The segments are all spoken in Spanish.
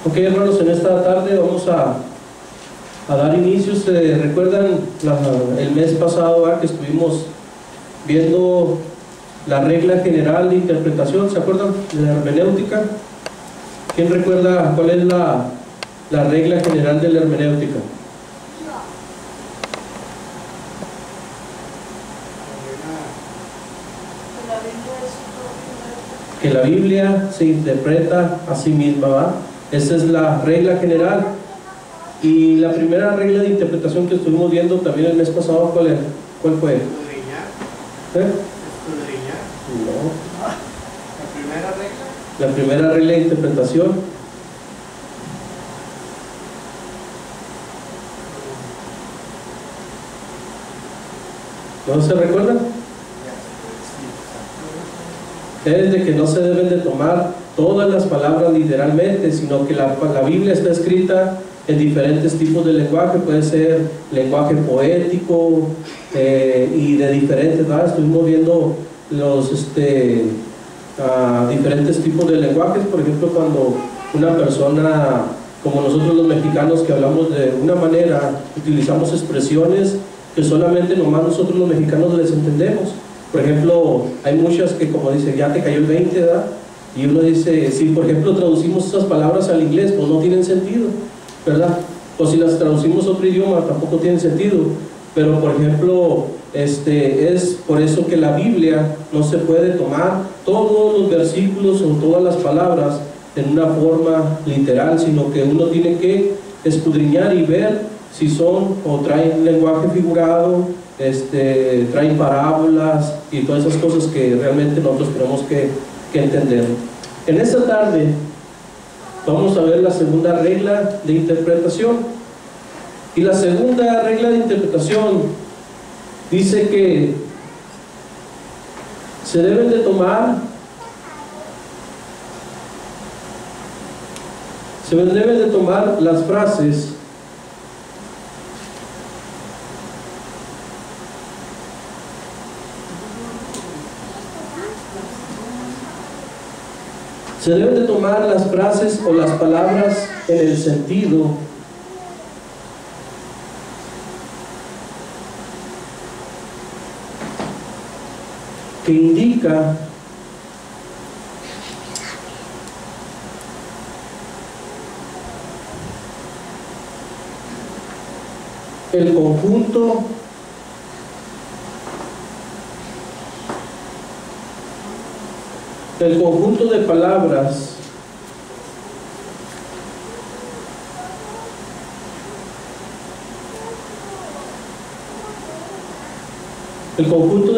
Ok, hermanos, en esta tarde vamos a dar inicio. ¿Se recuerdan el mes pasado que estuvimos viendo la regla general de interpretación? ¿Se acuerdan de la hermenéutica? ¿Quién recuerda cuál es la regla general de la hermenéutica? Que la Biblia se interpreta a sí misma, ¿va? Esa es la regla general. Y la primera regla de interpretación que estuvimos viendo también el mes pasado, ¿cuál fue? Escudriñar. ¿Eh? Escudriñar. No. La primera regla. La primera regla de interpretación. ¿No se recuerdan? Es de que no se deben de tomar todas las palabras literalmente, sino que la Biblia está escrita en diferentes tipos de lenguaje. Puede ser lenguaje poético y de diferentes, ¿verdad? Estuvimos viendo los diferentes tipos de lenguajes. Por ejemplo, cuando una persona, como nosotros los mexicanos, que hablamos de una manera, utilizamos expresiones que solamente nomás nosotros los mexicanos les entendemos. Por ejemplo, hay muchas que, como dice, ya te cayó el 20, ¿verdad? Y uno dice, si por ejemplo traducimos esas palabras al inglés, pues no tienen sentido, ¿verdad? O si las traducimos a otro idioma, tampoco tienen sentido. Pero por ejemplo, es por eso que la Biblia no se puede tomar todos los versículos o todas las palabras en una forma literal, sino que uno tiene que escudriñar y ver si son o traen lenguaje figurado, traen parábolas y todas esas cosas que realmente nosotros tenemos que entender. En esta tarde vamos a ver la segunda regla de interpretación. Y la segunda regla de interpretación dice que se deben de tomar las frases o las palabras en el sentido que indica el conjunto de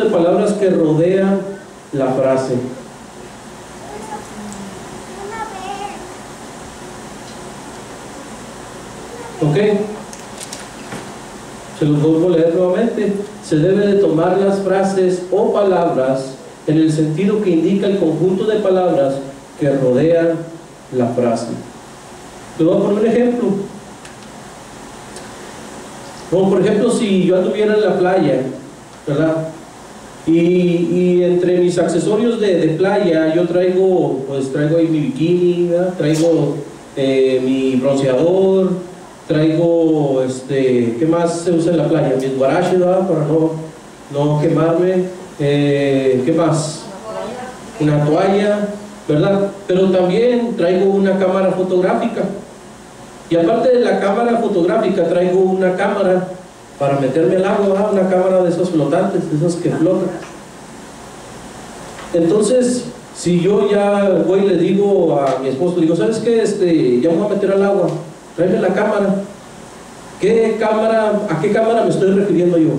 palabras que rodean la frase. ¿Ok? Se los vuelvo a leer nuevamente. Se debe de tomar las frases o palabras en el sentido que indica el conjunto de palabras que rodean la frase. Les voy a poner un ejemplo. Como por ejemplo, si yo anduviera en la playa, ¿verdad? Y entre mis accesorios de playa yo traigo ahí mi bikini, ¿verdad? Traigo mi bronceador, traigo ¿qué más se usa en la playa? Mis guaraches, ¿verdad? Para no quemarme. ¿Qué más? Una toalla, ¿verdad? Pero también traigo una cámara fotográfica. Y aparte de la cámara fotográfica traigo una cámara para meterme al agua, ¿verdad? Una cámara de esas flotantes, de esas que flotan. Entonces, si yo ya voy y le digo a mi esposo, digo, ¿sabes qué? Ya me voy a meter al agua, tráeme la cámara. ¿A qué cámara me estoy refiriendo yo?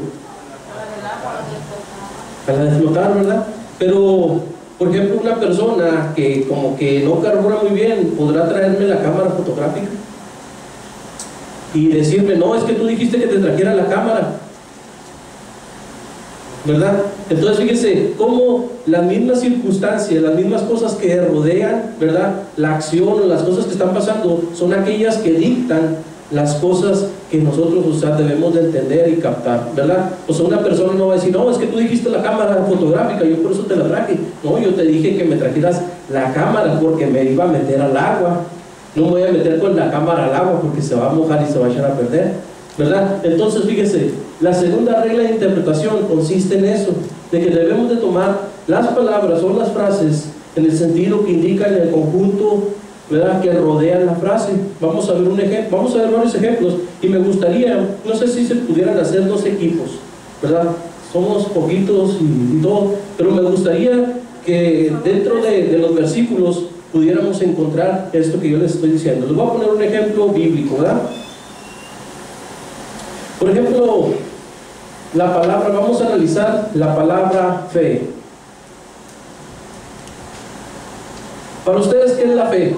A la de flotar, ¿verdad? Pero, por ejemplo, una persona que como que no carbura muy bien, podrá traerme la cámara fotográfica y decirme, no, es que tú dijiste que te trajera la cámara, ¿verdad? Entonces fíjense cómo las mismas circunstancias, las mismas cosas que rodean, ¿verdad?, la acción o las cosas que están pasando son aquellas que dictan las cosas que nosotros, debemos de entender y captar, ¿verdad? O sea, una persona no va a decir, no, es que tú dijiste la cámara fotográfica, yo por eso te la traje. No, yo te dije que me trajeras la cámara porque me iba a meter al agua, No me voy a meter con la cámara al agua porque se va a mojar y se va a echar a perder, ¿verdad? Entonces, fíjese, la segunda regla de interpretación consiste en eso, de que debemos de tomar las palabras o las frases en el sentido que indican el conjunto, ¿verdad?, que rodean la frase. Vamos a ver un ejemplo, vamos a ver varios ejemplos, y me gustaría, no sé si se pudieran hacer dos equipos, ¿verdad? Somos poquitos y todo, pero me gustaría que dentro de los versículos pudiéramos encontrar esto que yo les estoy diciendo. Les voy a poner un ejemplo bíblico, ¿verdad? Por ejemplo, la palabra, vamos a analizar la palabra fe. Para ustedes, ¿qué es la fe?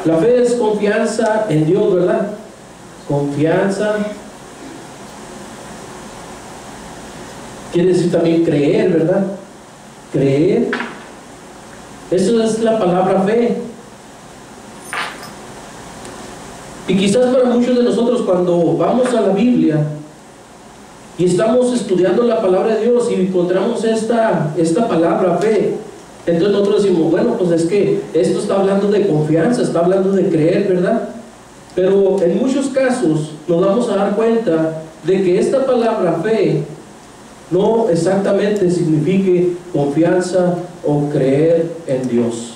La fe es confianza en Dios, ¿verdad? Confianza. Quiere decir también creer, ¿verdad? Creer. Eso es la palabra fe. Y quizás para muchos de nosotros, cuando vamos a la Biblia y estamos estudiando la palabra de Dios y encontramos esta palabra fe, entonces nosotros decimos, bueno, pues es que esto está hablando de confianza, está hablando de creer, ¿verdad? Pero en muchos casos nos vamos a dar cuenta de que esta palabra fe no exactamente signifique confianza o creer en Dios.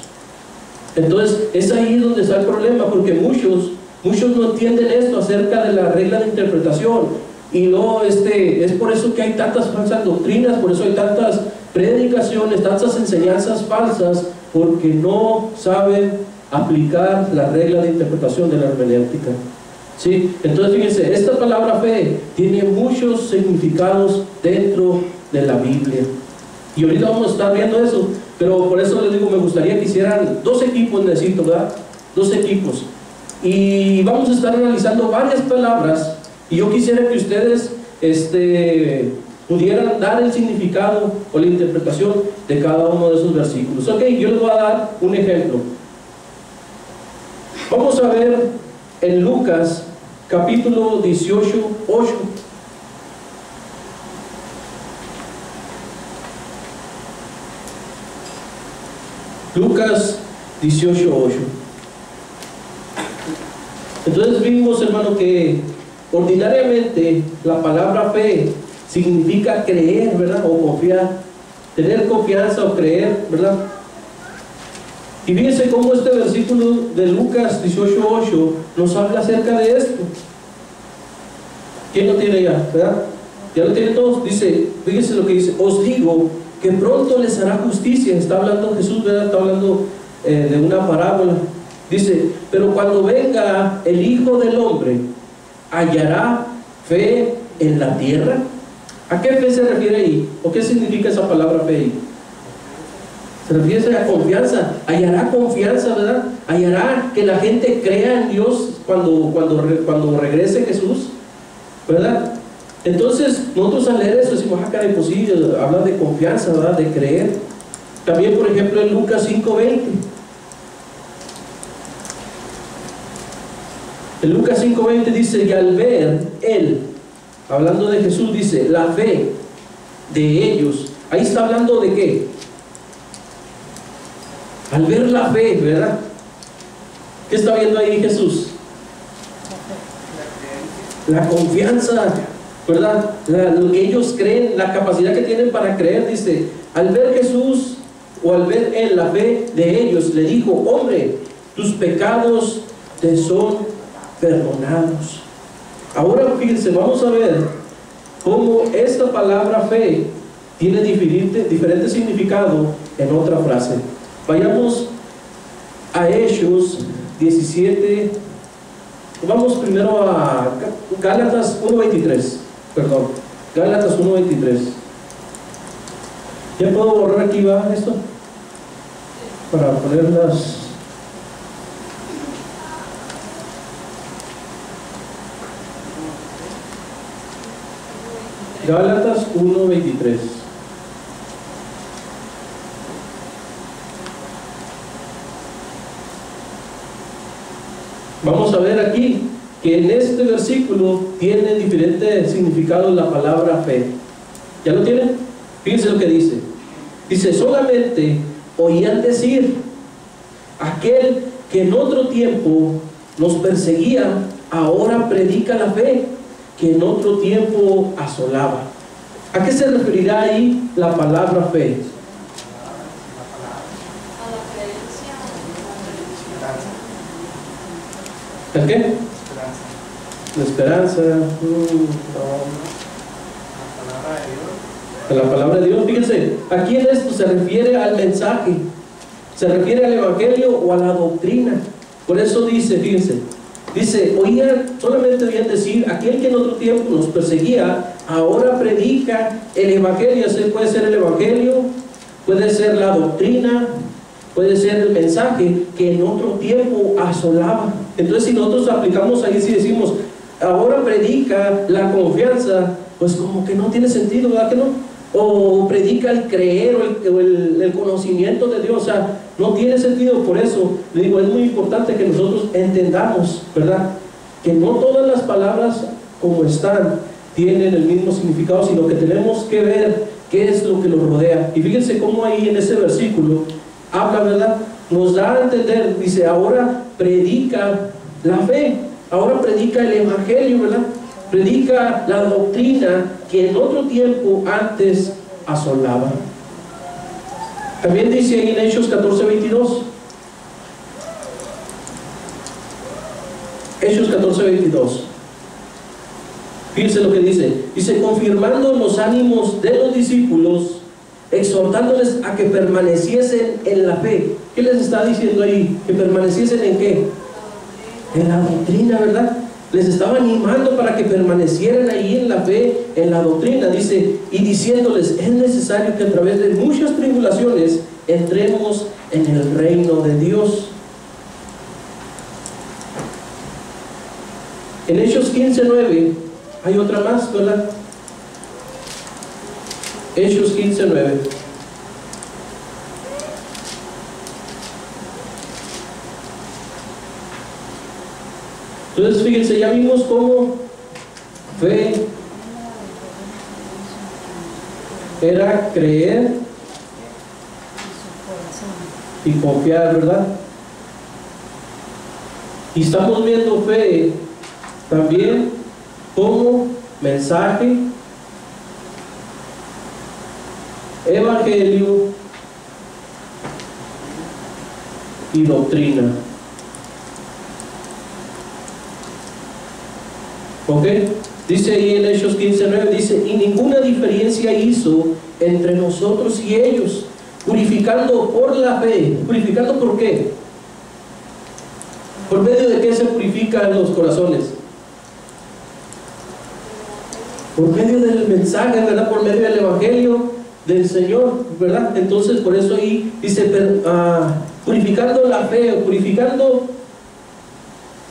Entonces es ahí donde está el problema, porque muchos no entienden esto acerca de la regla de interpretación, y no, es por eso que hay tantas falsas doctrinas, por eso hay tantas predicaciones, tantas enseñanzas falsas, porque no saben aplicar la regla de interpretación de la hermenéutica. ¿Sí? Entonces fíjense, esta palabra fe tiene muchos significados dentro de la Biblia, y ahorita vamos a estar viendo eso, pero por eso les digo, me gustaría que hicieran dos equipos, necesito, ¿verdad? Dos equipos, y vamos a estar analizando varias palabras, y yo quisiera que ustedes pudieran dar el significado o la interpretación de cada uno de esos versículos. Ok, yo les voy a dar un ejemplo. Vamos a ver en Lucas capítulo 18, 8. Lucas 18, 8. Entonces vimos, hermano, que ordinariamente la palabra fe significa creer, ¿verdad? O confiar, tener confianza o creer, ¿verdad? Y fíjense cómo este versículo de Lucas 18:8 nos habla acerca de esto. ¿Quién lo tiene ya? ¿Verdad? Ya lo tienen todos. Dice, fíjense lo que dice: os digo que pronto les hará justicia. Está hablando Jesús, ¿verdad? Está hablando de una parábola. Dice, pero cuando venga el Hijo del Hombre, ¿hallará fe en la tierra? ¿A qué fe se refiere ahí? ¿O qué significa esa palabra fe ahí? Se refiere a confianza. Hallará confianza, ¿verdad? Hallará que la gente crea en Dios cuando regrese Jesús, ¿verdad? Entonces nosotros al leer eso decimos, ah, caray, pues sí, habla de confianza, ¿verdad? De creer. También, por ejemplo, en Lucas 5:20. En Lucas 5:20 dice, y al ver él, hablando de Jesús, dice, la fe de ellos. Ahí está hablando de qué. Al ver la fe, ¿verdad? ¿Qué está viendo ahí Jesús? La confianza, ¿verdad? Lo que ellos creen, la capacidad que tienen para creer. Dice, al ver Jesús, o al ver él la fe de ellos, le dijo, hombre, tus pecados te son perdonados. Ahora fíjense, vamos a ver cómo esta palabra fe tiene diferente significado en otra frase. Vayamos a Hechos 17. Vamos primero a Gálatas 1:23. Perdón, Gálatas 1:23. ¿Ya puedo borrar aquí, va, esto? Para ponerlas. Gálatas 1:23. Vamos a ver aquí que en este versículo tiene diferente significado la palabra fe. ¿Ya lo tienen? Fíjense lo que dice. Dice, solamente oían decir: aquel que en otro tiempo nos perseguía, ahora predica la fe que en otro tiempo asolaba. ¿A qué se referirá ahí la palabra fe? ¿El qué? La esperanza. No. A la palabra de Dios. Fíjense, aquí en esto se refiere al mensaje, se refiere al evangelio o a la doctrina. Por eso dice, fíjense, dice, solamente oían decir: aquel que en otro tiempo nos perseguía, ahora predica el evangelio. Puede ser el evangelio, puede ser la doctrina, puede ser el mensaje que en otro tiempo asolaba. Entonces, si nosotros aplicamos ahí, si decimos ahora predica la confianza, pues como que no tiene sentido, ¿verdad que no? O predica el creer o el conocimiento de Dios, o sea, no tiene sentido. Por eso le digo, es muy importante que nosotros entendamos, ¿verdad?, que no todas las palabras como están tienen el mismo significado, sino que tenemos que ver qué es lo que los rodea. Y fíjense cómo ahí en ese versículo habla, ¿verdad?, nos da a entender, dice, ahora predica la fe, ahora predica el evangelio, ¿verdad?, predica la doctrina que en otro tiempo antes asolaba. También dice ahí en Hechos 14:22, Hechos 14:22, fíjense lo que dice, confirmando los ánimos de los discípulos, exhortándoles a que permaneciesen en la fe. ¿Qué les está diciendo ahí? ¿Que permaneciesen en qué? En la doctrina, ¿verdad? Les estaba animando para que permanecieran ahí en la fe, en la doctrina. Dice, y diciéndoles: es necesario que a través de muchas tribulaciones entremos en el reino de Dios. En Hechos 15:9 hay otra más, ¿verdad? Hechos 15:9. Entonces fíjense, ya vimos cómo fe era creer y confiar, ¿verdad? Y estamos viendo fe también como mensaje, evangelio y doctrina. ¿Ok? Dice ahí en Hechos 15:9, dice, y ninguna diferencia hizo entre nosotros y ellos, purificando por la fe. ¿Purificando por qué? ¿Por medio de qué se purifican los corazones? Por medio del mensaje, ¿verdad? Por medio del evangelio del Señor, ¿verdad? Entonces por eso ahí dice, purificando la fe, o purificando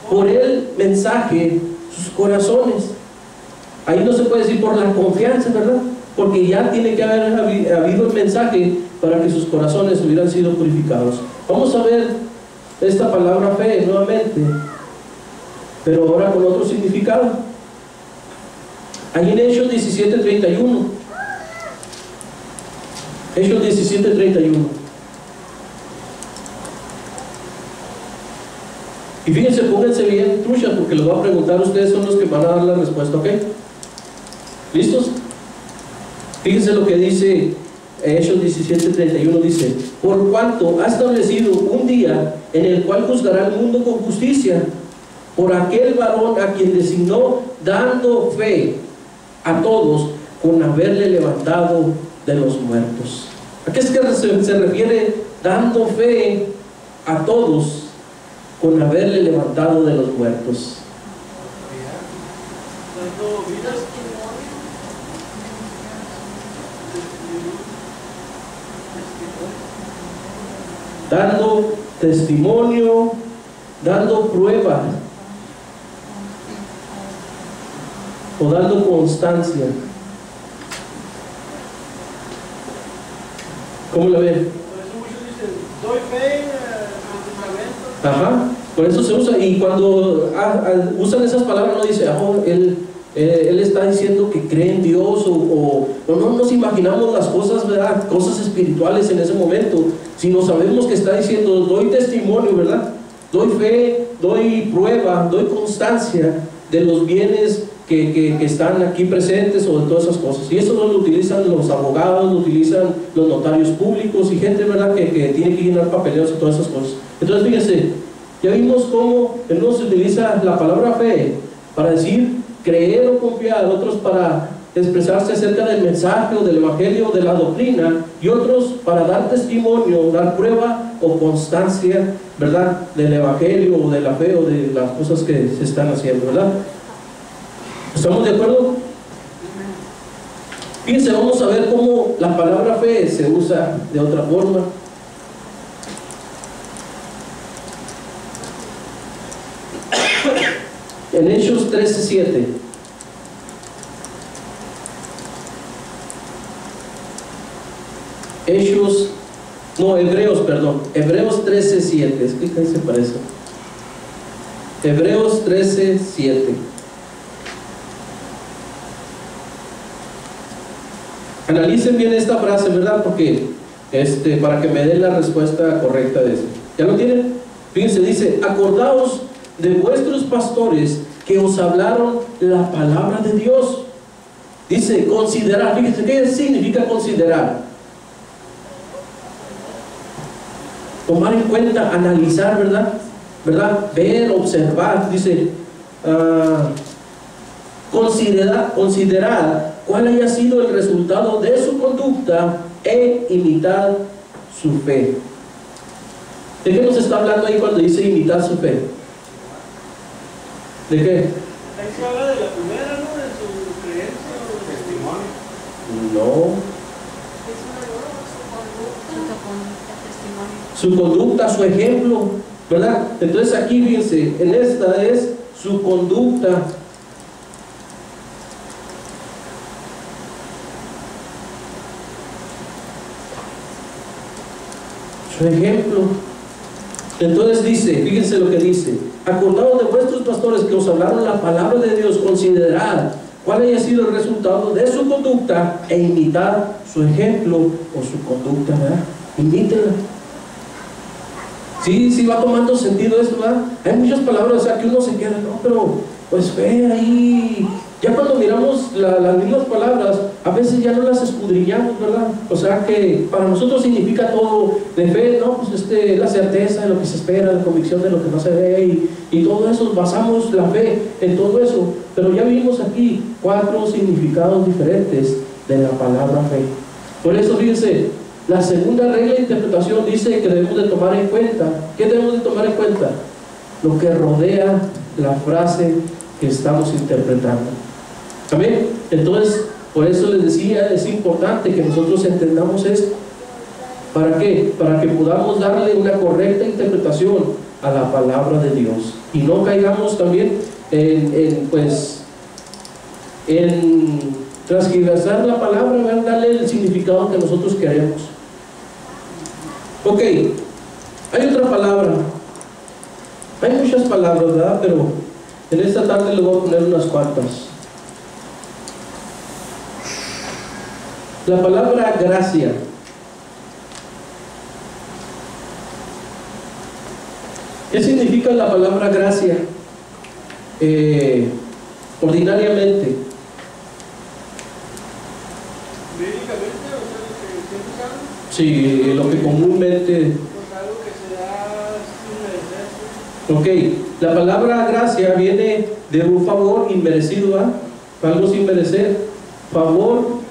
por el mensaje sus corazones. Ahí no se puede decir por la confianza, ¿verdad? Porque ya tiene que haber habido el mensaje para que sus corazones hubieran sido purificados. Vamos a ver esta palabra fe nuevamente, pero ahora con otro significado. Ahí en Hechos 17:31. Hechos 17:31. Y fíjense, pónganse bien truchas, porque les voy a preguntar, ustedes son los que van a dar la respuesta, ¿ok? ¿Listos? Fíjense lo que dice Hechos 17:31, dice, por cuanto ha establecido un día en el cual juzgará al mundo con justicia, por aquel varón a quien designó, dando fe a todos con haberle levantado de los muertos. ¿A qué es que se refiere dando fe a todos con haberle levantado de los muertos? Dando testimonio, dando prueba o dando constancia. ¿Cómo lo ven? Por eso muchos dicen, doy fe al fundamento. Ajá, por eso se usa. Y cuando usan esas palabras, no dice, él está diciendo que cree en Dios, o no nos imaginamos las cosas, ¿verdad? Cosas espirituales en ese momento, sino sabemos que está diciendo, doy testimonio, ¿verdad? Doy fe, doy prueba, doy constancia de los bienes que están aquí presentes o de todas esas cosas. Y eso lo utilizan los abogados, lo utilizan los notarios públicos y gente, ¿verdad?, que tiene que llenar papeleos y todas esas cosas. Entonces, fíjense, ya vimos cómo en unos se utiliza la palabra fe para decir creer o confiar, otros para expresarse acerca del mensaje o del evangelio o de la doctrina, y otros para dar testimonio, dar prueba o constancia, ¿verdad?, del evangelio o de la fe o de las cosas que se están haciendo, ¿verdad? ¿Estamos de acuerdo? Fíjense, vamos a ver cómo la palabra fe se usa de otra forma. En Hechos 13:7. Hebreos 13:7. Es que ahí se parece. Hebreos 13:7. Analicen bien esta frase, ¿verdad? Porque para que me den la respuesta correcta de eso. ¿Ya lo tienen? Fíjense, dice: acordaos de vuestros pastores que os hablaron la palabra de Dios. Dice, considerar. Fíjense, ¿qué significa considerar? Tomar en cuenta, analizar, ¿verdad? Ver, observar. Dice, considerar cuál haya sido el resultado de su conducta e imitar su fe. ¿De qué nos está hablando ahí cuando dice imitar su fe? ¿De qué? Ahí se habla de la primera, ¿no? De su creencia o testimonio. No. Su conducta, su ejemplo, ¿verdad? Entonces aquí, fíjense, en esta es su conducta. Su ejemplo. Entonces dice, fíjense lo que dice: acordaos de vuestros pastores que os hablaron la palabra de Dios, considerad cuál haya sido el resultado de su conducta e imitad su ejemplo o su conducta, ¿verdad? Imítenla. Sí, va tomando sentido esto, ¿verdad? Hay muchas palabras, o sea, que uno se queda, no, pero pues fe ahí. Ya cuando miramos las mismas palabras, a veces ya no las escudriñamos, ¿verdad? O sea que para nosotros significa todo de fe, ¿no? Pues la certeza de lo que se espera, la convicción de lo que no se ve, y todo eso, basamos la fe en todo eso. Pero ya vimos aquí 4 significados diferentes de la palabra fe. Por eso, fíjense, la segunda regla de interpretación dice que debemos de tomar en cuenta. ¿Qué debemos de tomar en cuenta? Lo que rodea la frase que estamos interpretando. ¿Amén? Entonces, por eso les decía, es importante que nosotros entendamos esto. ¿Para qué? Para que podamos darle una correcta interpretación a la palabra de Dios y no caigamos también en transgiversar la palabra, ¿verdad? Darle el significado que nosotros queremos. Ok, hay otra palabra. Hay muchas palabras, ¿verdad? Pero en esta tarde le voy a poner unas cuantas. La palabra gracia. ¿Qué significa la palabra gracia? Ordinariamente. Médicamente, o sea, lo que siempre saben. Sí, lo que comúnmente. Pues algo que se da sin merecer. Ok, la palabra gracia viene de un favor inmerecido, ¿verdad? Algo sin merecer. Favor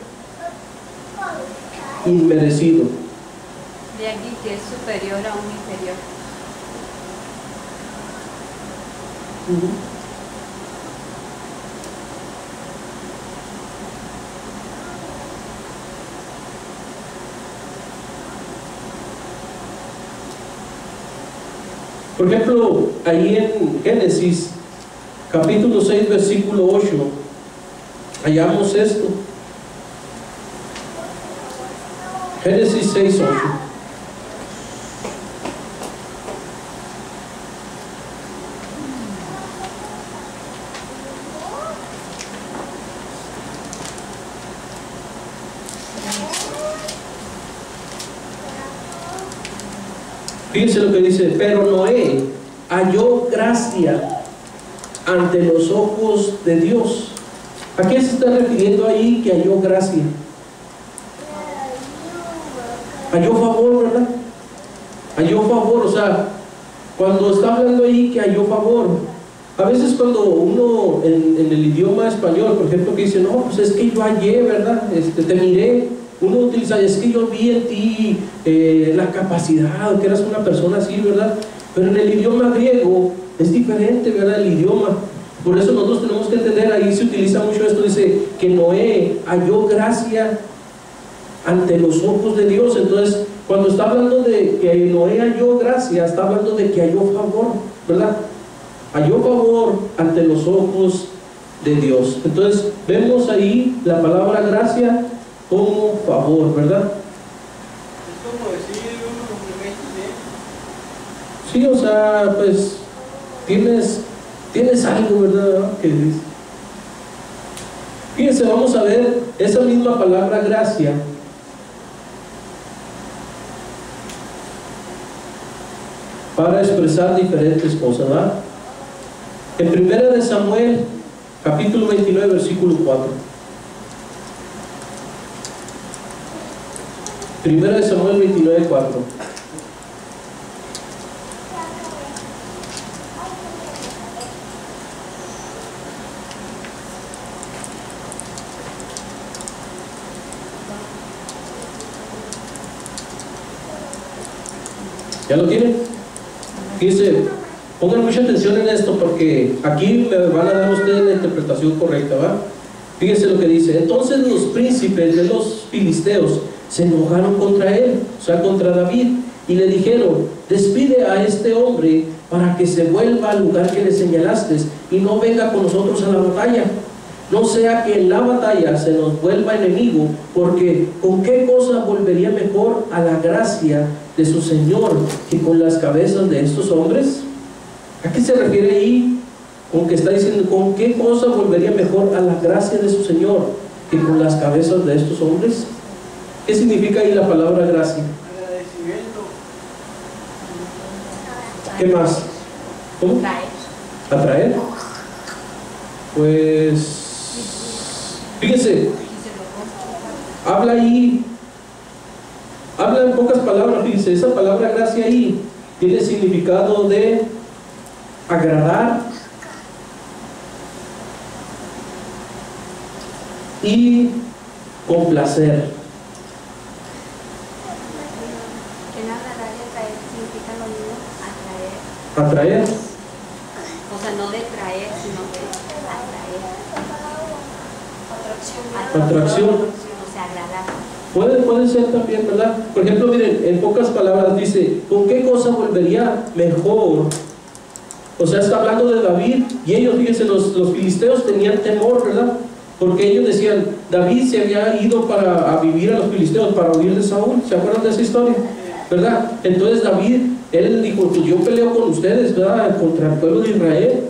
inmerecido. De aquí que es superior a un inferior. Por ejemplo, ahí en Génesis, capítulo 6, versículo 8, hallamos esto. Génesis 6, 8. Fíjense lo que dice: pero Noé halló gracia ante los ojos de Dios. ¿A qué se está refiriendo ahí que halló gracia? Halló favor, ¿verdad? Halló favor, o sea, cuando está hablando ahí que halló favor, a veces cuando uno en el idioma español, por ejemplo, que dice, no, pues es que yo hallé, ¿verdad? Te miré, uno utiliza, es que yo vi en ti la capacidad, o que eras una persona así, ¿verdad? Pero en el idioma griego es diferente, ¿verdad? El idioma. Por eso nosotros tenemos que entender, ahí se utiliza mucho esto, dice que Noé halló gracia ante los ojos de Dios. Entonces, cuando está hablando de que Noé halló gracia, está hablando de que halló favor, ¿verdad? Halló favor ante los ojos de Dios. Entonces, vemos ahí la palabra gracia como favor, ¿verdad? Es como decir unos complementos, ¿eh? Sí, o sea, pues tienes algo, ¿verdad? Que dice. Fíjense, vamos a ver esa misma palabra gracia. Para expresar diferentes cosas, ¿verdad? En 1 Samuel, capítulo 29, versículo 4. 1 Samuel 29, 4. ¿Ya lo tienen? Fíjense, pongan mucha atención en esto porque aquí me van a dar ustedes la interpretación correcta, ¿va? Fíjense lo que dice: entonces los príncipes de los filisteos se enojaron contra él, o sea, contra David, y le dijeron: despide a este hombre para que se vuelva al lugar que le señalaste y no venga con nosotros a la batalla, no sea que en la batalla se nos vuelva enemigo, porque ¿con qué cosa volvería mejor a la gracia de su Señor que con las cabezas de estos hombres? ¿A qué se refiere ahí con que está diciendo con qué cosa volvería mejor a la gracia de su Señor que con las cabezas de estos hombres? ¿Qué significa ahí la palabra gracia? Agradecimiento. ¿Qué más? ¿Cómo? ¿Atraer? Pues fíjense, habla ahí, habla en pocas palabras. Fíjense, esa palabra gracia ahí tiene significado de agradar y complacer. En agradar y atraer significa lo mismo, atraer. Atraer. O sea, no de traer, sino de atraer. Atracción. O sea, agradar. Puede ser también, ¿verdad? Por ejemplo, miren, en pocas palabras dice, ¿con qué cosa volvería mejor? O sea, está hablando de David, y ellos, fíjense, los filisteos tenían temor, ¿verdad? Porque ellos decían, David se había ido a vivir a los filisteos para huir de Saúl. ¿Se acuerdan de esa historia? ¿Verdad? Entonces David, él dijo, pues yo peleo con ustedes, ¿verdad? Contra el pueblo de Israel.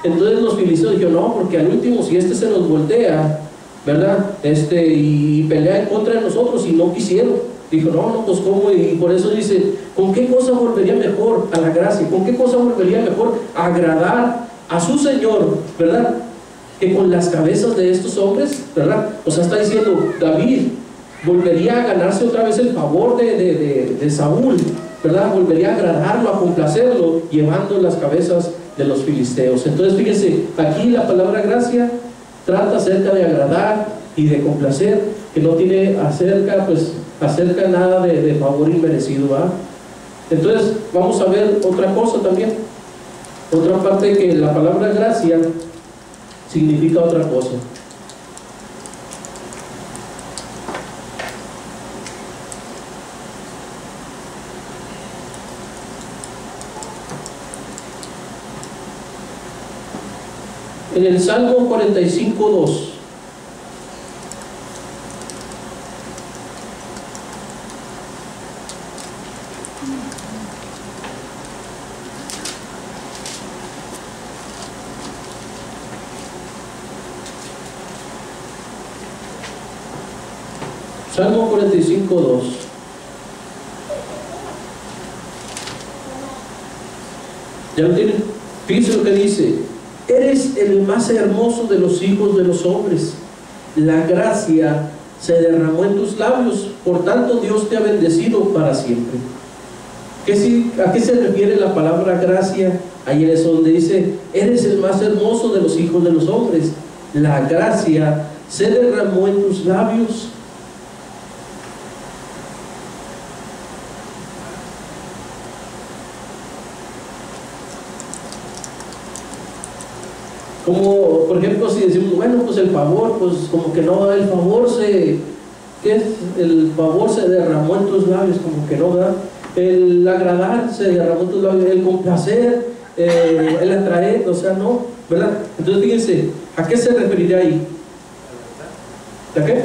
Entonces los filisteos dijeron, no, porque al último, si se nos voltea, ¿verdad? Y pelea en contra de nosotros, y no quisieron. Dijo, no, pues cómo, y por eso dice, ¿con qué cosa volvería mejor a la gracia? ¿Con qué cosa volvería mejor a agradar a su Señor, ¿verdad? Que con las cabezas de estos hombres, ¿verdad? O sea, está diciendo, David volvería a ganarse otra vez el favor de Saúl, ¿verdad? Volvería a agradarlo, a complacerlo, llevando las cabezas de los filisteos. Entonces, fíjense, aquí la palabra gracia trata acerca de agradar y de complacer, que no tiene acerca nada de favor inmerecido, ¿verdad? Entonces, vamos a ver otra cosa también, otra parte, que la palabra gracia significa otra cosa. En el Salmo 45:2. Salmo 45:2. ¿Ya lo tienen? Fíjense lo que dice: eres el más hermoso de los hijos de los hombres, la gracia se derramó en tus labios, por tanto Dios te ha bendecido para siempre. ¿A qué se refiere la palabra gracia? Ahí es donde dice: eres el más hermoso de los hijos de los hombres, la gracia se derramó en tus labios. Como por ejemplo, si decimos, bueno, pues el favor, pues como que no, el favor ¿qué es? El favor se derramó en tus labios, como que no, ¿verdad? El agradar se derramó en tus labios, el complacer, el atraer, o sea, no, ¿verdad? Entonces fíjense, ¿a qué se referiría ahí? ¿A qué?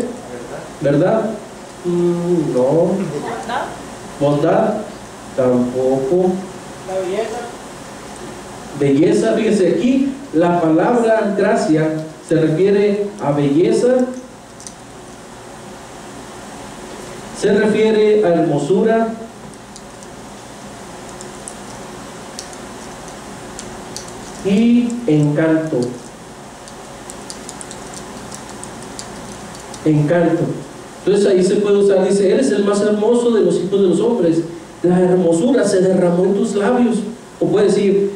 ¿Verdad? No. ¿Bondad? ¿Bondad? Tampoco. ¿La belleza? Belleza, fíjense, aquí la palabra gracia se refiere a belleza, se refiere a hermosura, y encanto. Encanto. Entonces ahí se puede usar, dice: eres el más hermoso de los hijos de los hombres, la hermosura se derramó en tus labios. O puede decir,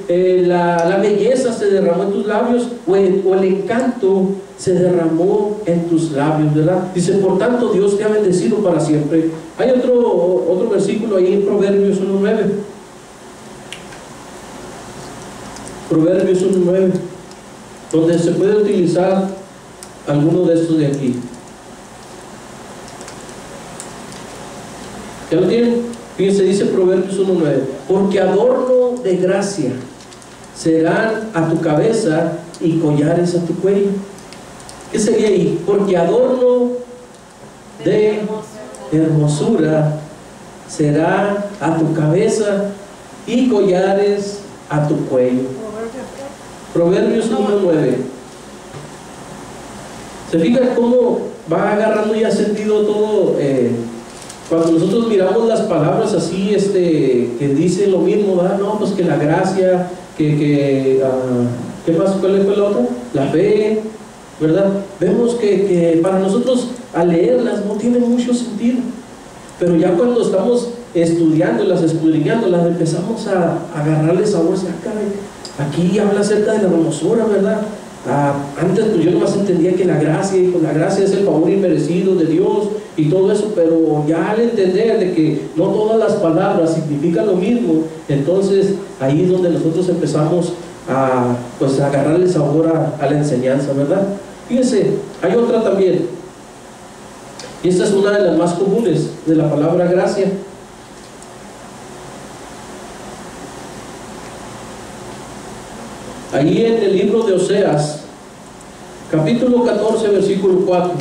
la belleza se derramó en tus labios, o el encanto se derramó en tus labios, ¿verdad? Dice: por tanto Dios te ha bendecido para siempre. Hay otro versículo ahí en Proverbios 1:9. Proverbios 1:9, donde se puede utilizar alguno de estos de aquí. ¿Ya lo tienen? Fíjense, dice Proverbios 1:9: porque adorno de gracia serán a tu cabeza y collares a tu cuello. ¿Qué sería ahí? Porque adorno de hermosura será a tu cabeza y collares a tu cuello. Proverbios 1:9. ¿Se fijan cómo va agarrando ya sentido todo? Cuando nosotros miramos las palabras así, que dicen lo mismo, ¿verdad? No, pues que la gracia, ¿qué más? ¿Cuál fue la otra? La fe, ¿verdad? Vemos que para nosotros al leerlas no tiene mucho sentido, pero ya cuando estamos estudiándolas, escudriñándolas, empezamos a agarrarle sabor. Aquí habla acerca de la hermosura, ¿verdad? Antes pues yo nomás entendía que la gracia es el favor inmerecido de Dios y todo eso, pero ya al entender de que no todas las palabras significan lo mismo, entonces ahí es donde nosotros empezamos a agarrarle sabor a la enseñanza, ¿verdad? Fíjense, hay otra también, y esta es una de las más comunes de la palabra gracia. Ahí en el libro de Oseas, capítulo 14, versículo 4.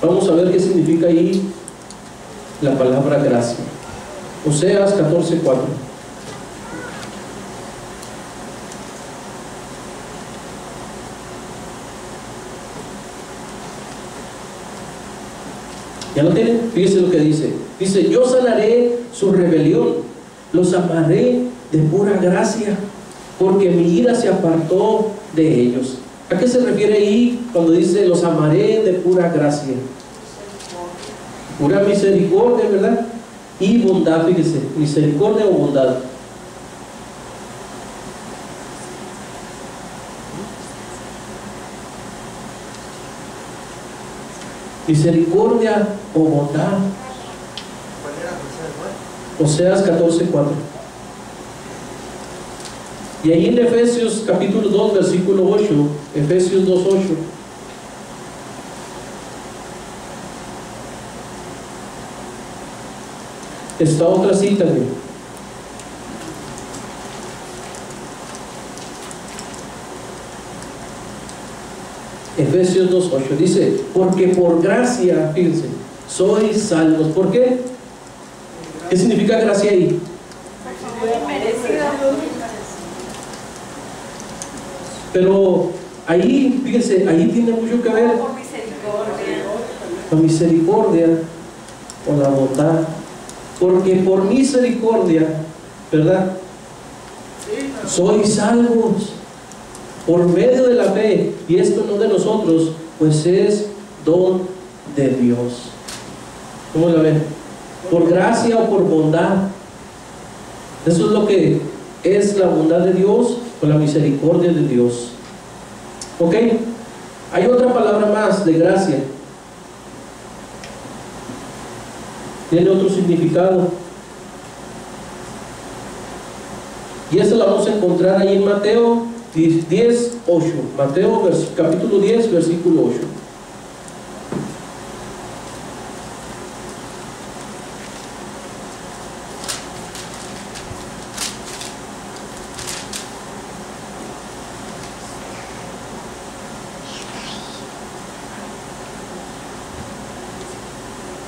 Vamos a ver qué significa ahí la palabra gracia. Oseas 14, 4. ¿Ya lo tienen? Fíjense lo que dice. Dice: yo sanaré su rebelión, los amaré de pura gracia, porque mi ira se apartó de ellos. ¿A qué se refiere ahí cuando dice los amaré de pura gracia? Pura misericordia, ¿verdad? Y bondad, fíjese, misericordia o bondad. Misericordia o bondad. Oseas 14, 4. Y ahí en Efesios capítulo 2, versículo 8, Efesios 2, 8. Esta otra cita, Efesios 2, 8, dice: porque por gracia, fíjense, sois salvos. ¿Por qué? ¿Qué significa gracia ahí? Pero ahí, fíjense, ahí tiene mucho que ver la misericordia o la bondad. Porque por misericordia, ¿verdad? sois salvos por medio de la fe, y esto no de nosotros, pues es don de Dios. ¿Cómo la ven? Por gracia o por bondad. Eso es lo que es la bondad de Dios o la misericordia de Dios. ¿Ok? Hay otra palabra más de gracia. Tiene otro significado. Y esta la vamos a encontrar ahí en Mateo 10, 8. Mateo capítulo 10, versículo 8.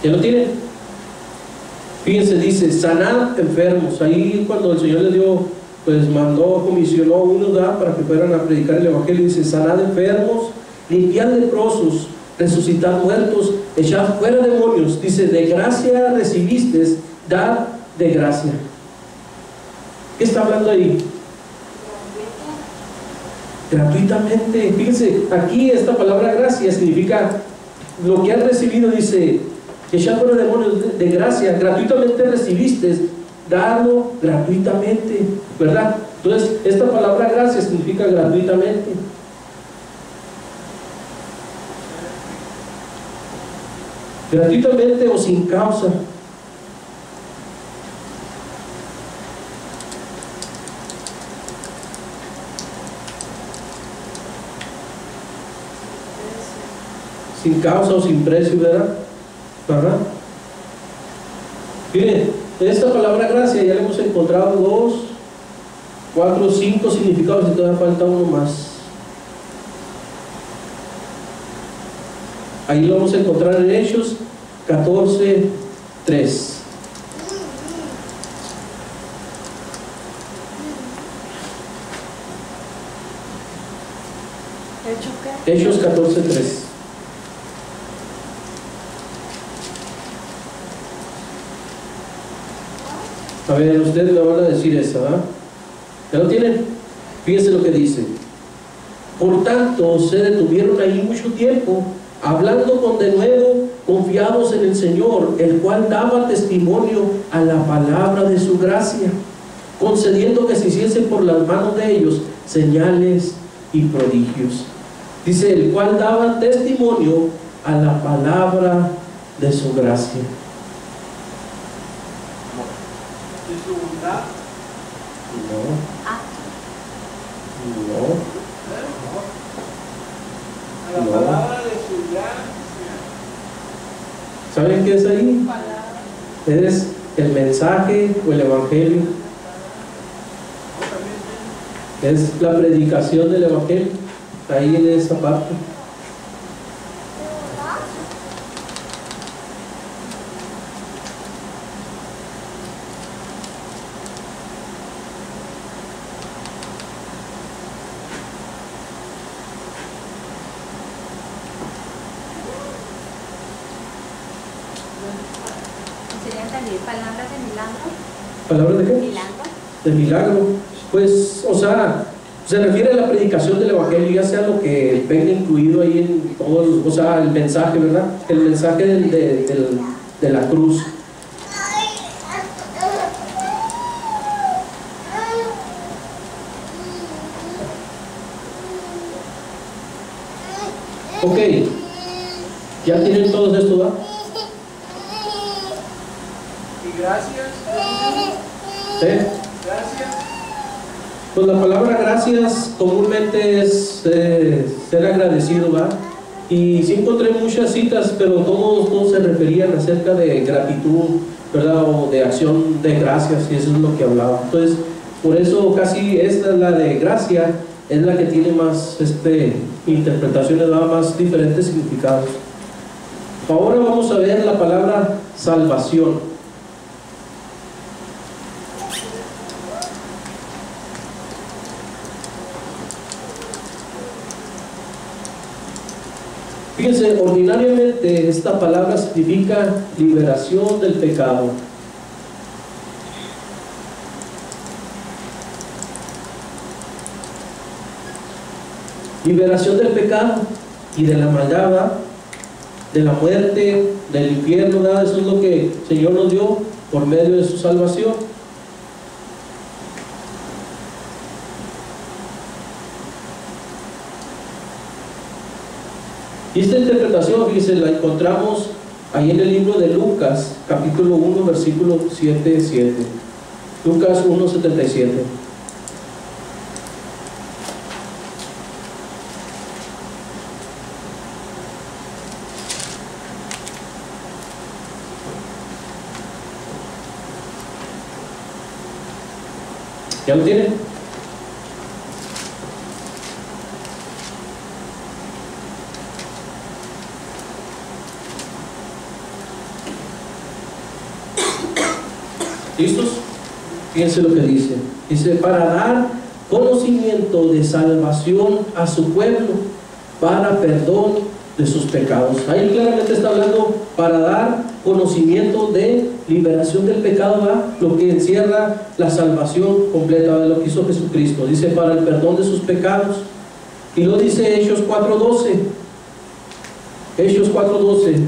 ¿Ya lo tienen? Fíjense, dice, sanad enfermos. Ahí cuando el Señor le dio, pues mandó, comisionó a unos para que fueran a predicar el Evangelio, dice, sanad enfermos, limpiad leprosos, resucitad muertos, echad fuera demonios. Dice, de gracia recibiste, dad de gracia. ¿Qué está hablando ahí? Gratuitamente. Fíjense, aquí esta palabra gracia significa lo que has recibido, dice, echad fuera demonios de gracia, gratuitamente recibiste, darlo gratuitamente, ¿verdad? Entonces, esta palabra gracia significa gratuitamente. Gratuitamente o sin causa. Sin causa o sin precio, ¿verdad? ¿Verdad? Miren, esta palabra gracia ya le hemos encontrado 2, 4, 5 significados y todavía falta uno más. Ahí lo vamos a encontrar en Hechos 14, 3. Hechos 14, 3. A ver, ustedes me van a decir esa, ¿verdad? ¿Ya lo tienen? Fíjense lo que dice. Por tanto, se detuvieron ahí mucho tiempo, hablando con denuedo, confiados en el Señor, el cual daba testimonio a la palabra de su gracia, concediendo que se hiciesen por las manos de ellos señales y prodigios. Dice, el cual daba testimonio a la palabra de su gracia. ¿De su bondad? No. A la palabra de su gracia. ¿Saben qué es ahí? Es el mensaje o el evangelio. Es la predicación del evangelio. Ahí en esa parte. ¿Serían también palabras de milagro? ¿Palabras de qué? ¿Milagro? De milagro. Pues, o sea, se refiere a la predicación del evangelio, ya sea lo que venga incluido ahí en todo, o sea, el mensaje, ¿verdad? El mensaje de la cruz. Ok, ya tienen todos esto, ¿verdad? Y gracias. ¿Sí? Gracias. Pues la palabra gracias comúnmente es ser agradecido, ¿verdad? Y sí encontré muchas citas, pero todos se referían acerca de gratitud, ¿verdad? O de acción de gracias, y eso es lo que hablaba. Entonces, por eso casi esta, la de gracia, es la que tiene más interpretaciones, ¿verdad? Más diferentes significados. Ahora vamos a ver la palabra salvación. Fíjense, ordinariamente esta palabra significa liberación del pecado. Liberación del pecado y de la maldad, ¿verdad? De la muerte, del infierno, ¿verdad? Eso es lo que el Señor nos dio por medio de su salvación. Y esta interpretación, fíjense, la encontramos ahí en el libro de Lucas, capítulo 1, versículo 7. Lucas 1:77. ¿Ya lo tienen? ¿Listos? Fíjense lo que dice. Dice, para dar conocimiento de salvación a su pueblo, para perdón de sus pecados. Ahí claramente está hablando para dar conocimiento de liberación del pecado, ¿verdad? Lo que encierra la salvación completa de lo que hizo Jesucristo. Dice para el perdón de sus pecados. Y lo dice Hechos 4:12. Hechos 4:12.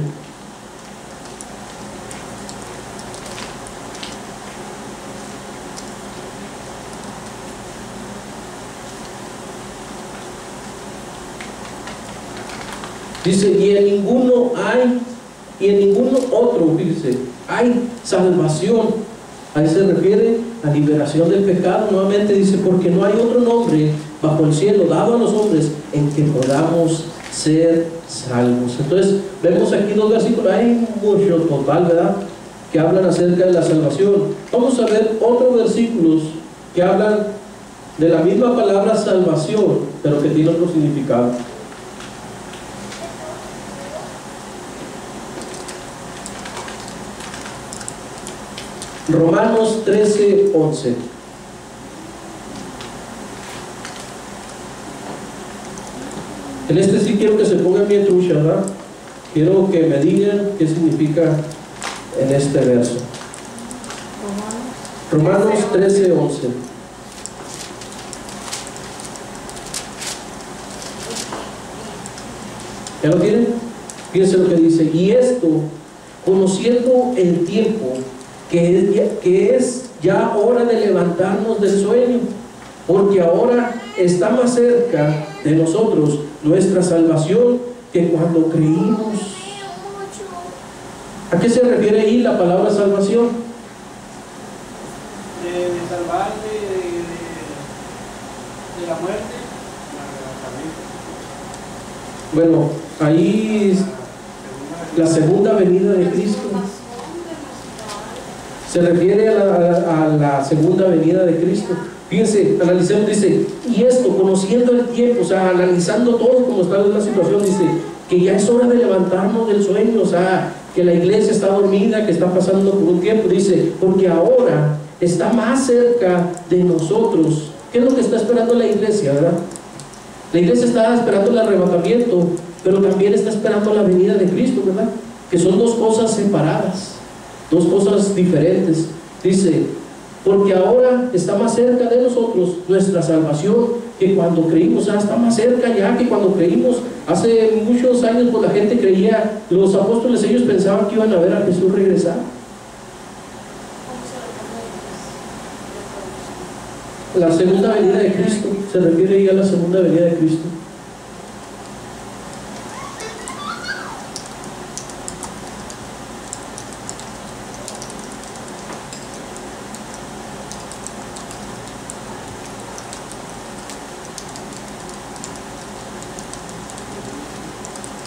Dice, y en ninguno otro, fíjese, hay salvación. Ahí se refiere a liberación del pecado. Nuevamente dice, porque no hay otro nombre bajo el cielo dado a los hombres en que podamos ser salvos. Entonces, vemos aquí dos versículos, hay mucho total, ¿verdad?, que hablan acerca de la salvación. Vamos a ver otros versículos que hablan de la misma palabra salvación, pero que tiene otro significado. Romanos 13:11. En este sí quiero que se pongan bien trucha, ¿verdad? Quiero que me digan qué significa en este verso. Romanos 13:11. ¿Ya lo tienen? Fíjense lo que dice. Y esto, conociendo el tiempo, que es ya hora de levantarnos del sueño, porque ahora está más cerca de nosotros nuestra salvación que cuando creímos. ¿A qué se refiere ahí la palabra salvación? De salvar de la muerte, Bueno, ahí la segunda venida de Cristo. Se refiere a la segunda venida de Cristo. Fíjense, analicemos, dice, y esto, conociendo el tiempo, o sea, analizando todo como está en la situación, dice, que ya es hora de levantarnos del sueño, o sea, que la iglesia está dormida, que está pasando por un tiempo, dice, porque ahora está más cerca de nosotros. ¿Qué es lo que está esperando la iglesia, verdad? La iglesia está esperando el arrebatamiento, pero también está esperando la venida de Cristo, ¿verdad? Que son dos cosas separadas, dos cosas diferentes. Dice, porque ahora está más cerca de nosotros nuestra salvación que cuando creímos. O sea, está más cerca ya que cuando creímos. Hace muchos años pues la gente creía, los apóstoles, ellos pensaban que iban a ver a Jesús regresar. La segunda venida de Cristo, se refiere ahí a la segunda venida de Cristo.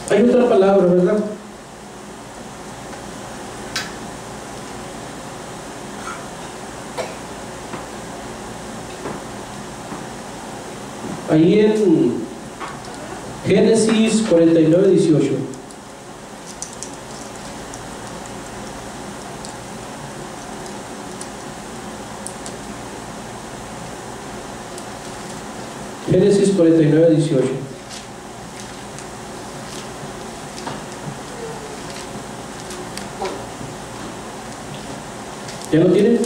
Hay otra palabra, ¿verdad? Ahí en Génesis 49:18. Génesis 49:18. ¿Ya lo tienen?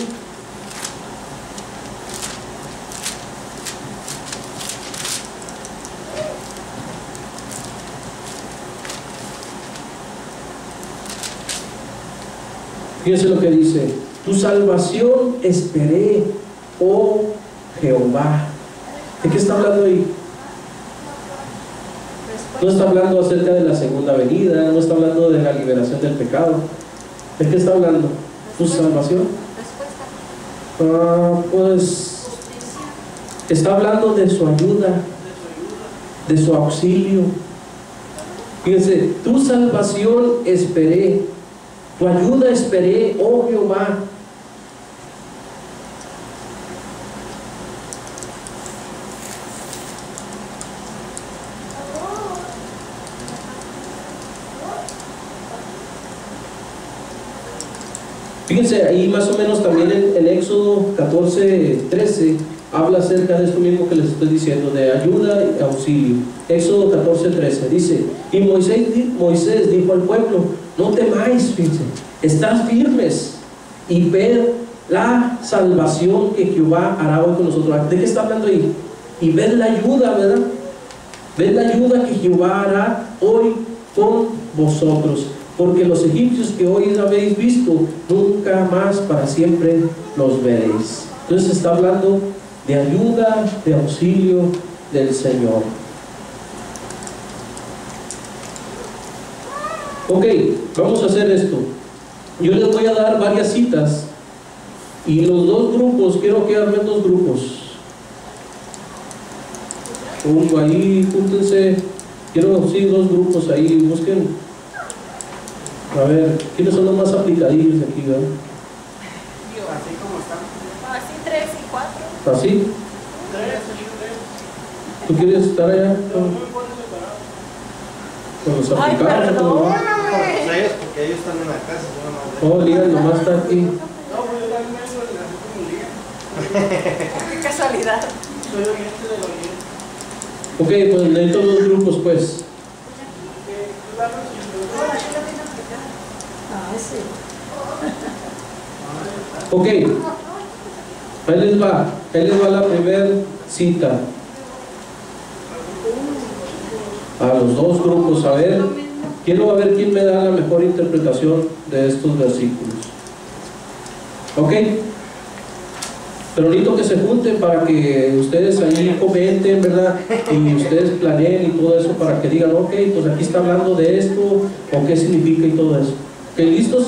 Fíjense lo que dice: tu salvación esperé, oh Jehová. ¿De qué está hablando ahí? No está hablando acerca de la segunda venida, no está hablando de la liberación del pecado. ¿De qué está hablando? ¿Tu salvación? Pues está hablando de su ayuda, de su auxilio. Fíjense, tu salvación esperé, tu ayuda esperé, oh Jehová. Fíjense, ahí más o menos también en Éxodo 14:13 habla acerca de esto mismo que les estoy diciendo, de ayuda y auxilio. Éxodo 14:13 dice: y Moisés dijo al pueblo: no temáis, fíjense, estad firmes y ved la salvación que Jehová hará hoy con nosotros. ¿De qué está hablando ahí? Y ved la ayuda, ¿verdad? Ved la ayuda que Jehová hará hoy con vosotros. Porque los egipcios que hoy habéis visto, nunca más para siempre los veréis. Entonces está hablando de ayuda, de auxilio del Señor. Ok, vamos a hacer esto. Yo les voy a dar varias citas. Y los dos grupos, quiero que armen dos grupos. Ahí, júntense. Quiero, sí, dos grupos ahí, busquen. A ver, ¿quiénes son los más aplicadillos aquí, verdad? Yo. Así como están. Así 3 y 4. ¿Así? 3. ¿Tú quieres estar allá No me pones separado. con los Ay, aplicados? Pues ellos, porque ellos están en la casa, yo nomás. Oh, Lía nomás está aquí. No, pues yo también vengo de la como Qué casualidad. soy oyente de la oyente. Ok, pues necesito dos grupos, pues. Ok, ahí les va la primera cita. A los dos grupos, a ver, quiero ver quién me da la mejor interpretación de estos versículos. Ok, pero necesito que se junten para que ustedes ahí comenten, ¿verdad? Y ustedes planeen y todo eso para que digan, ok, pues aquí está hablando de esto, o qué significa y todo eso. Ok, ¿listos?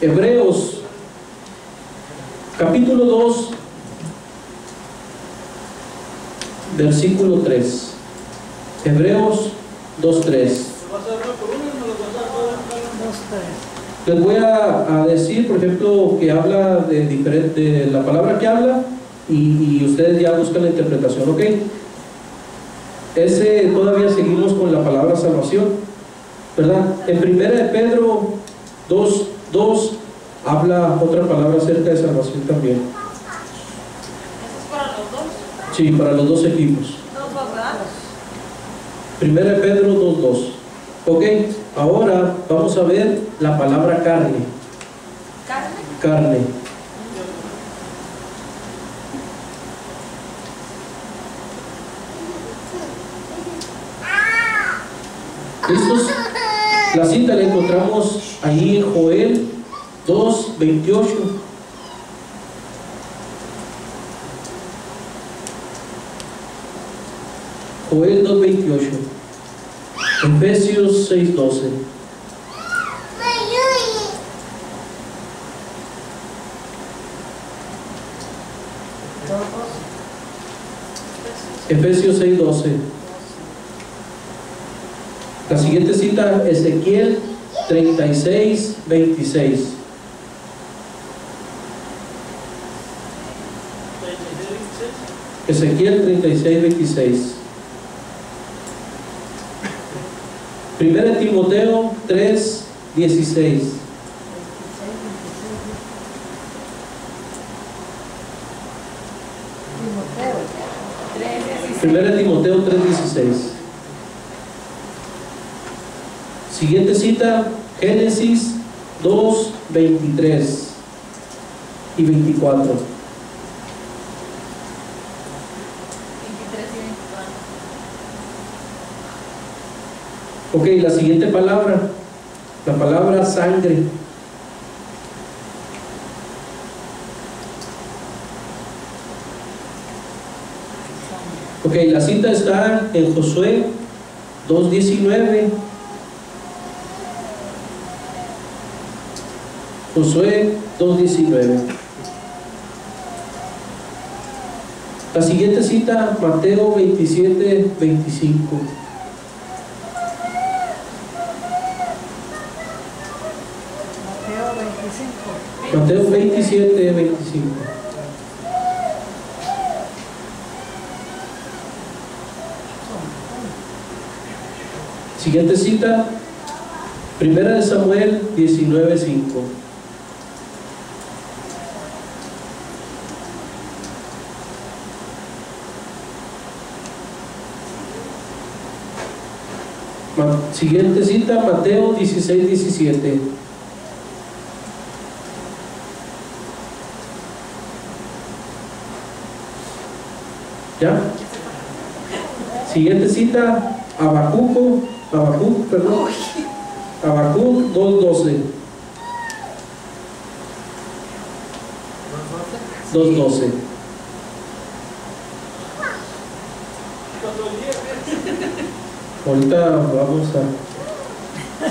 Hebreos capítulo 2 versículo 3. Hebreos 2:3. Les voy a decir, por ejemplo, que habla de la palabra que habla y ustedes ya buscan la interpretación, ¿ok? Todavía seguimos con la palabra salvación, ¿verdad? En 1 de Pedro 2:2 habla otra palabra acerca de salvación también. ¿Eso es para los dos? Sí, para los dos equipos. Dos, ¿verdad? 1 de Pedro 2:2. Ok, ahora vamos a ver la palabra carne. Carne. ¿Listos? La cita la encontramos ahí en Joel 2:28. Joel 2:28. Efesios 6:12. Efesios 6:12. La siguiente cita, Ezequiel 36:26. Ezequiel 36:26. 1 Timoteo 3:16. Primera Timoteo 3:16. Siguiente cita, Génesis 2:23 y 24. 23 y 24. Ok, la siguiente palabra, la palabra sangre. Ok, la cita está en Josué 2:19. Josué 2:19. La siguiente cita, Mateo 27:25. Mateo 25. Mateo 27:25. Siguiente cita, Primera de Samuel 19:5. Siguiente cita, Mateo 16:17. ¿Ya? Siguiente cita, Habacuc 2:12. 2:12. Ahorita vamos a...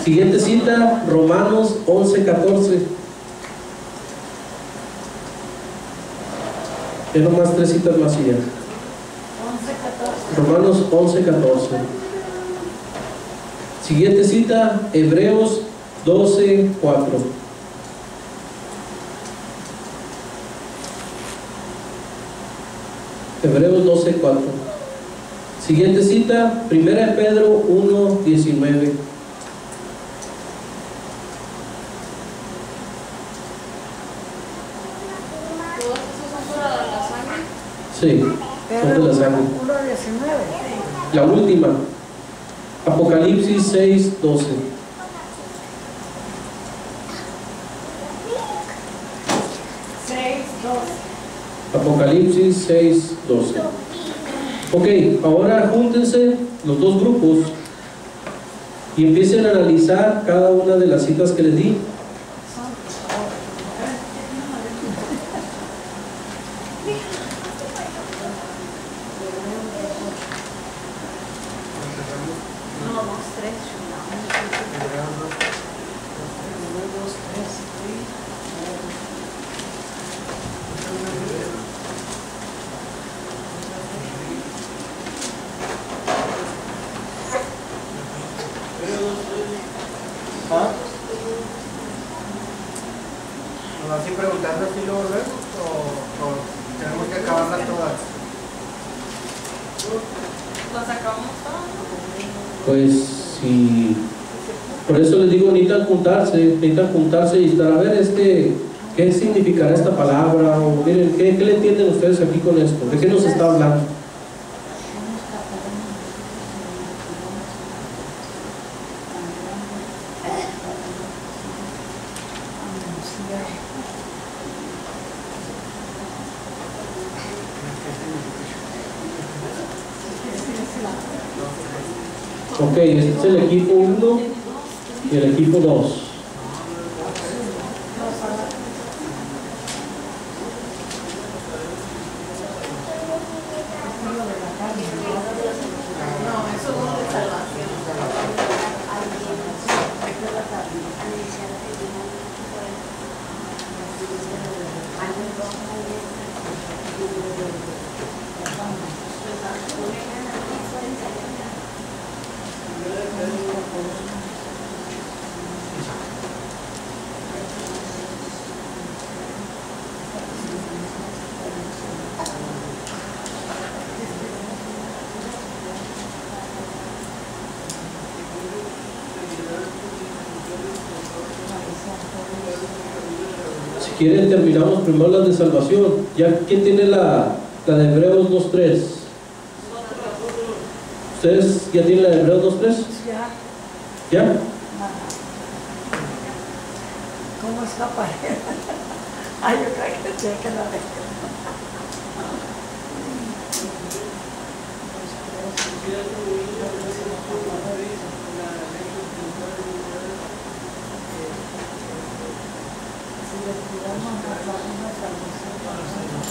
Siguiente cita, Romanos 11:14. Ya nomás 3 citas más y ya. 11, 14. Romanos 11:14. Siguiente cita, Hebreos 12:4. Hebreos 12:4. Siguiente cita, Primera de Pedro 1:19. ¿Todos esos son por la sangre? Sí, son de la sangre. 1:19. La última, Apocalipsis 6:12. Apocalipsis 6:12. Ok, ahora júntense los dos grupos y empiecen a analizar cada una de las citas que les di. No, 2, 3. 2, 3. ¿Ah? ¿Nos así preguntando así luego o tenemos que acabarlas todas? ¿Las sacamos todas? Pues sí, por eso les digo, necesitan juntarse y estar a ver qué significará esta palabra, o miren, ¿qué le entienden ustedes aquí con esto? ¿De qué nos está hablando? Ok, este es el equipo 1 y el equipo 2. Si quieren, terminamos primero las de salvación. ¿Ya quién tiene la de Hebreos 2:3? ¿Ustedes ya tienen la de Hebreos 2:3? Ya. ¿Ya? ¿Cómo está pareja? Ay, yo creo que tiene que la dejar. Si les pudiéramos dar una salvación para nosotros.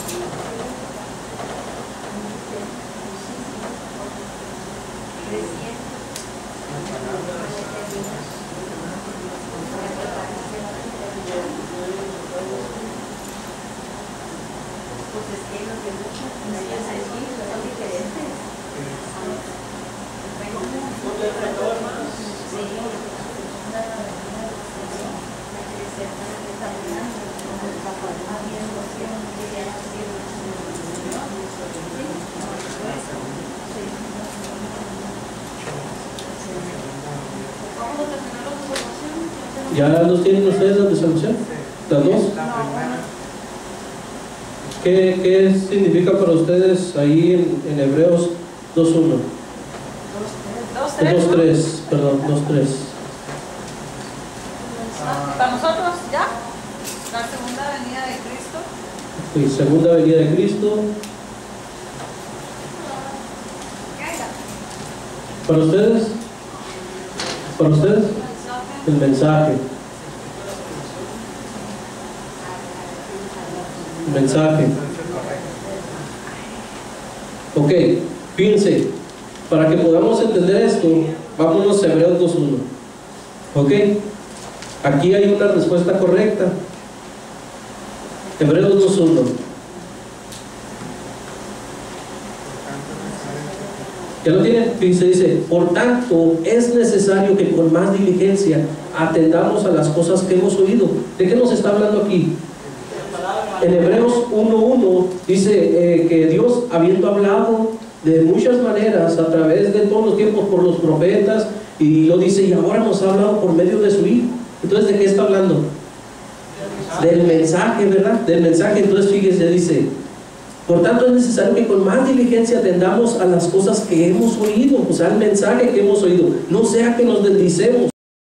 los estilos de muchos estilos son diferentes. ¿Ya los tienen ustedes las de salvación? ¿Las dos? ¿Qué significa para ustedes ahí en Hebreos 2.1? 2.3, perdón, 2.3. Para nosotros, ¿ya? La segunda venida de Cristo. Sí, segunda venida de Cristo. ¿Para ustedes? ¿Para ustedes? El mensaje. El mensaje. Ok, fíjense, para que podamos entender esto, vámonos a Hebreos 2.1. Ok, aquí hay una respuesta correcta. Hebreos 2.1. ¿Ya lo tienen? Fíjense, dice, por tanto, es necesario que con más diligencia atendamos a las cosas que hemos oído. ¿De qué nos está hablando aquí? En Hebreos 1.1 dice que Dios, habiendo hablado de muchas maneras a través de todos los tiempos por los profetas, y lo dice, y ahora nos ha hablado por medio de su Hijo. Entonces, ¿de qué está hablando? Del mensaje, ¿verdad? Del mensaje. Entonces, fíjense, dice, por tanto es necesario que con más diligencia atendamos a las cosas que hemos oído, o sea, al mensaje que hemos oído, no sea que nos deslicemos